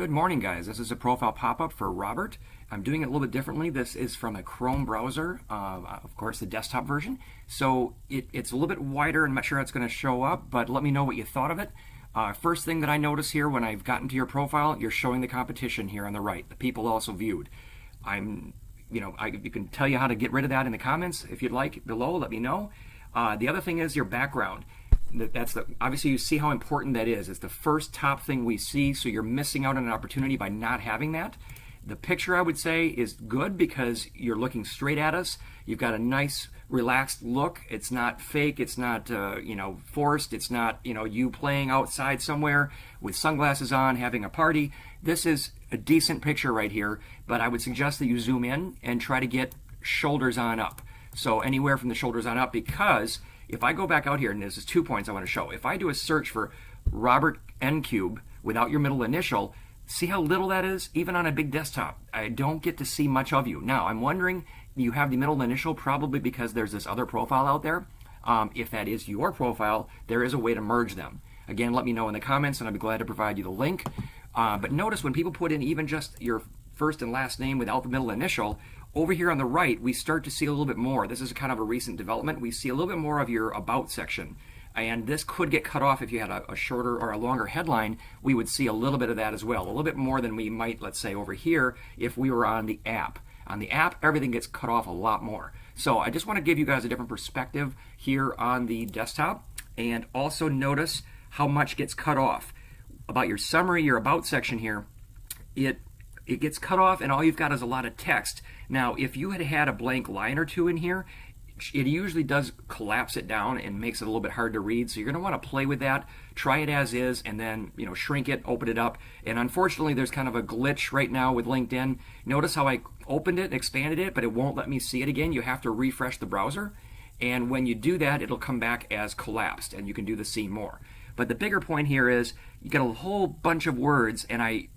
Good morning, guys. This is a profile pop-up for Robert. I'm doing it a little bit differently. This is from a Chrome browser, of course, the desktop version. So it's a little bit wider. I'm not sure how it's going to show up, but let me know what you thought of it. First thing that I notice here when I've gotten to your profile, you're showing the competition here on the right, the people also viewed. You can tell you how to get rid of that in the comments if you'd like below. Let me know. The other thing is your background. Obviously you see how important that is. It's the first top thing we see, so you're missing out on an opportunity by not having that. The picture, I would say, is good because you're looking straight at us. You've got a nice relaxed look. It's not fake. It's not forced. It's not you playing outside somewhere with sunglasses on having a party. This is a decent picture right here, but I would suggest that you zoom in and try to get shoulders on up. So anywhere from the shoulders on up, because if I go back out here, and this is 2 points I want to show. If I do a search for Robert N Cube without your middle initial, see how little that is? Even on a big desktop, I don't get to see much of you. Now, I'm wondering, you have the middle initial probably because there's this other profile out there. If that is your profile, there is a way to merge them. Again, let me know in the comments, and I'll be glad to provide you the link. But notice when people put in even just your first and last name without the middle initial, over here on the right, we start to see a little bit more. This is kind of a recent development. We see a little bit more of your about section. And this could get cut off if you had a shorter or a longer headline. We would see a little bit of that as well. A little bit more than we might, let's say, over here if we were on the app. On the app, everything gets cut off a lot more. So I just want to give you guys a different perspective here on the desktop. And also notice how much gets cut off. About your summary, your about section here, it gets cut off and all you've got is a lot of text. Now, if you had a blank line or two in here, it usually does collapse it down and makes it a little bit hard to read. So you're going to want to play with that, try it as is, and then shrink it, open it up. And unfortunately, there's kind of a glitch right now with LinkedIn. Notice how I opened it and expanded it, but it won't let me see it again. You have to refresh the browser. And when you do that, it'll come back as collapsed, and you can do the see more. But the bigger point here is you get a whole bunch of words, and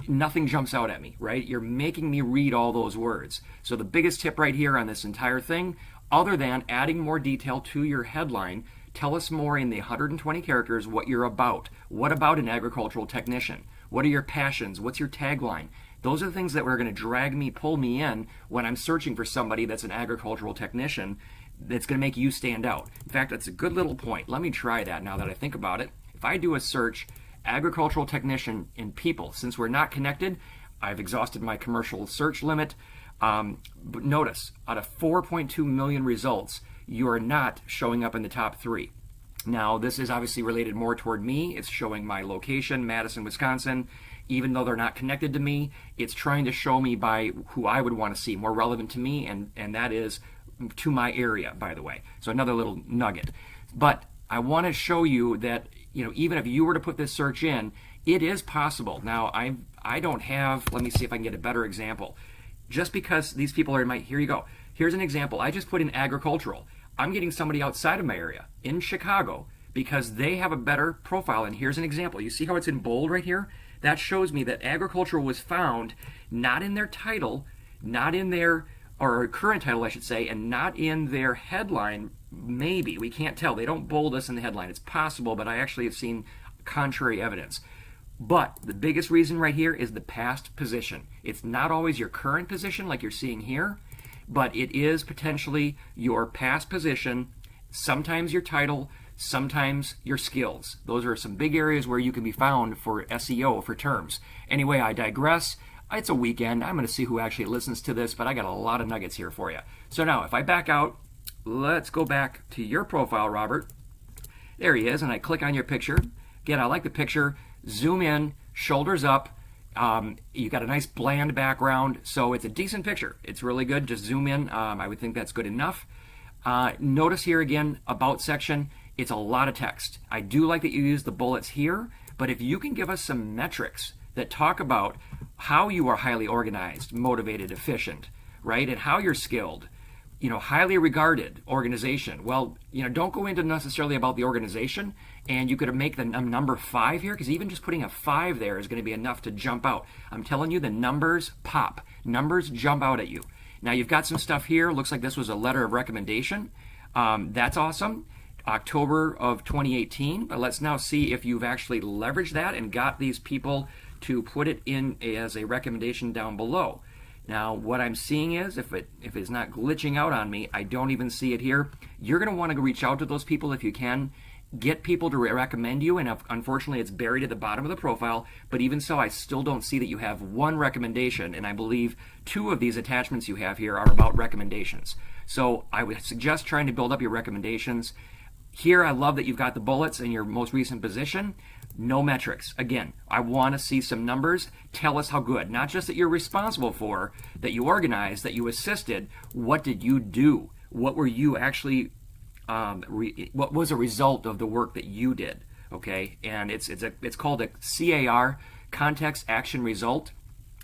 nothing jumps out at me, right? You're making me read all those words. So the biggest tip right here on this entire thing, other than adding more detail to your headline, tell us more in the 120 characters what you're about. What about an agricultural technician? What are your passions? What's your tagline? Those are the things that are going to pull me in when I'm searching for somebody that's an agricultural technician that's going to make you stand out. In fact, that's a good little point. Let me try that now that I think about it. If I do a search, agricultural technician in people, since we're not connected, I've exhausted my commercial search limit. But notice, out of 4.2 million results, you are not showing up in the top 3. Now, this is obviously related more toward me. It's showing my location, Madison, Wisconsin. Even though they're not connected to me, it's trying to show me by who I would want to see, more relevant to me, and that is to my area, by the way. So another little nugget. But I want to show you that even if you were to put this search in, it is possible. Now, I don't have, let me see if I can get a better example. Just because these people are in here you go. Here's an example. I just put in agricultural. I'm getting somebody outside of my area, in Chicago, because they have a better profile. And here's an example. You see how it's in bold right here? That shows me that agricultural was found not in their title, not in their, or current title, I should say, and not in their headline. Maybe. We can't tell. They don't bold us in the headline. It's possible, but I actually have seen contrary evidence. But the biggest reason right here is the past position. It's not always your current position like you're seeing here, but it is potentially your past position, sometimes your title, sometimes your skills. Those are some big areas where you can be found for SEO, for terms. Anyway, I digress. It's a weekend. I'm going to see who actually listens to this, but I got a lot of nuggets here for you. So now, if I back out, let's go back to your profile, Robert. There he is, and I click on your picture. Again, I like the picture. Zoom in, shoulders up. You got a nice bland background, so it's a decent picture. It's really good. Just zoom in. I would think that's good enough. Notice here again, about section, it's a lot of text. I do like that you use the bullets here, but if you can give us some metrics that talk about how you are highly organized, motivated, efficient, right, and how you're skilled, highly regarded organization. Well, don't go into necessarily about the organization, and you could make the number 5 here, because even just putting a 5 there is going to be enough to jump out. I'm telling you, the numbers pop. Numbers jump out at you. Now, you've got some stuff here. Looks like this was a letter of recommendation. That's awesome. October of 2018. But let's now see if you've actually leveraged that and got these people to put it in as a recommendation down below. Now, what I'm seeing is, if it's not glitching out on me, I don't even see it here. You're going to want to reach out to those people if you can. Get people to recommend you, and unfortunately it's buried at the bottom of the profile, but even so, I still don't see that you have one recommendation, and I believe 2 of these attachments you have here are about recommendations. So I would suggest trying to build up your recommendations. Here, I love that you've got the bullets in your most recent position. No metrics. Again, I want to see some numbers. Tell us how good. Not just that you're responsible for, that you organized, that you assisted. What did you do? What were you actually, what was a result of the work that you did? Okay, and it's called a CAR, context, action, result.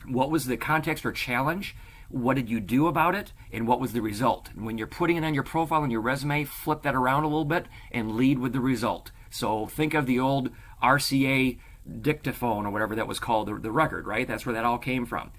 What was the context or challenge? What did you do about it? And what was the result? And when you're putting it on your profile and your resume, flip that around a little bit and lead with the result. So think of the old RCA dictaphone or whatever that was called, the record, right? That's where that all came from.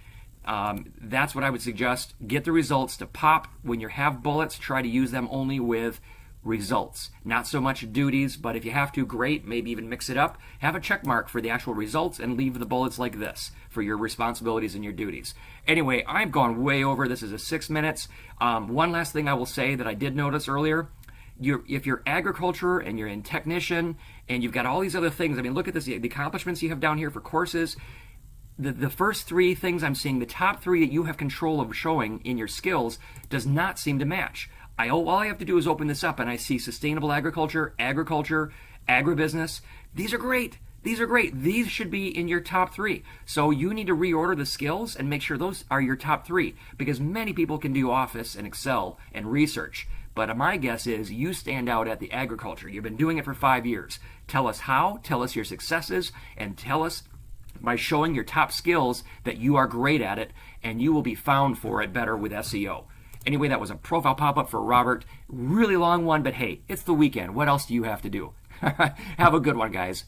That's what I would suggest. Get the results to pop. When you have bullets, try to use them only with results. Not so much duties, but if you have to, great. Maybe even mix it up. Have a check mark for the actual results and leave the bullets like this for your responsibilities and your duties. Anyway, I've gone way over. This is a 6 minutes. One last thing I will say that I did notice earlier. If you're agriculture and you're in technician and you've got all these other things, I mean, look at this, the accomplishments you have down here for courses. The first 3 things I'm seeing, the top 3 that you have control of showing in your skills does not seem to match. All I have to do is open this up and I see sustainable agriculture, agribusiness. These are great. These are great. These should be in your top 3. So you need to reorder the skills and make sure those are your top 3, because many people can do Office and Excel and research. But my guess is you stand out at the agriculture. You've been doing it for 5 years. Tell us how, tell us your successes, and tell us by showing your top skills that you are great at it, and you will be found for it better with SEO. Anyway, that was a profile pop-up for Robert. Really long one, but hey, it's the weekend. What else do you have to do? Have a good one, guys.